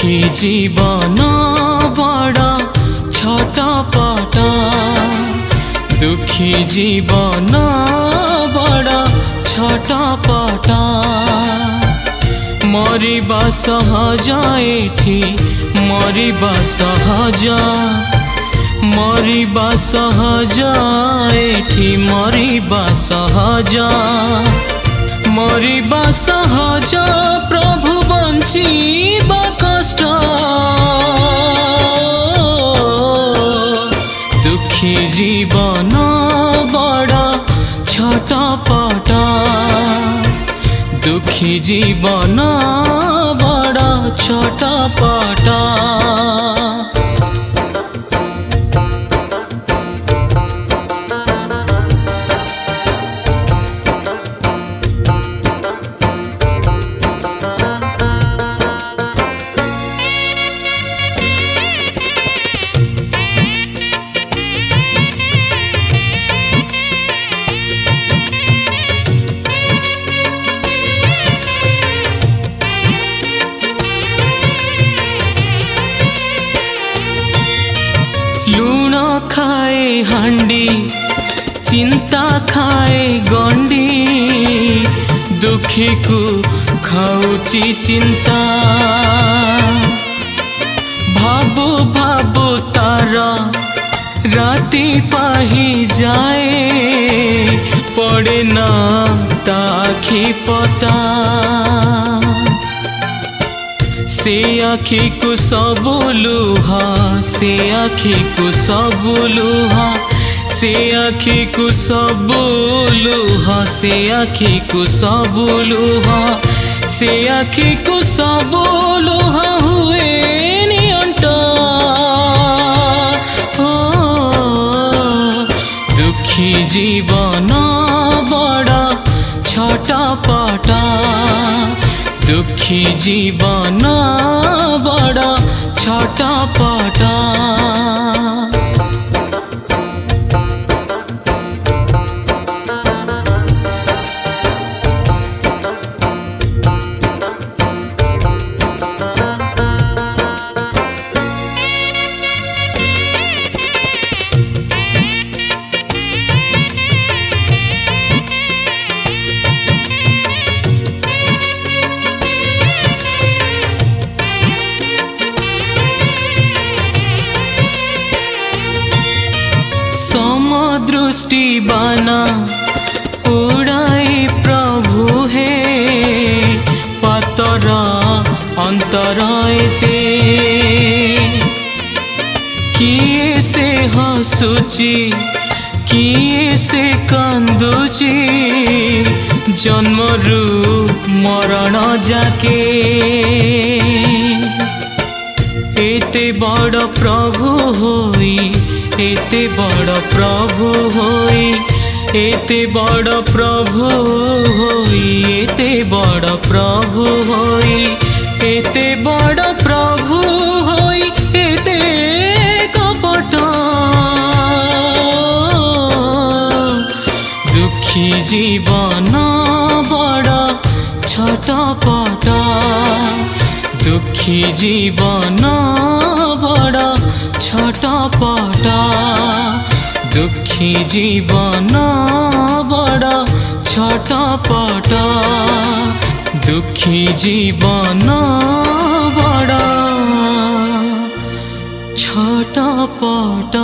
दुखी जीवन बड़ा छटपट दुखी जीवन बड़ा छटपट मरिबा सहज एठी मरिबा सहज मरिबा सहज एठी मरिबा सहज मरिबा सहज प्रभु बंचिबा कष्ट दुखी जीवन बड़ा छटपट दुखी जीवन बड़ा छटपट लूण खाए हांडी चिंता खाए गंडी दुखी को खाऊची चिंता भाबो भाबो तारा राती पाही जाए पड़े ना ताखी पता से आखी को सब लुहा से आखी को सब लुहा से आखि को सब लुहा से आखि को सब लुहा से आखि को सब लुहा हुए नियंटा दुखी जीवन बड़ा छटपट दुखी जीवन बड़ा छटपट समदृष्टि बाना उड़ाई प्रभु हे पातर अंतर एते किए से हसुची किए से कांदुची जन्मरु मरण जाके एते बड़ प्रभु होई एते बड़ प्रभु होई एते बड़ प्रभु होई एते बड़ प्रभु होई एते बड़ प्रभु होई एते कपट दुखी जीवन बड़ा छटपट दुखी जीवन बड़ा छटपट दुखी जीवन बड़ा छटपट दुखी जीवन बड़ा छटपट।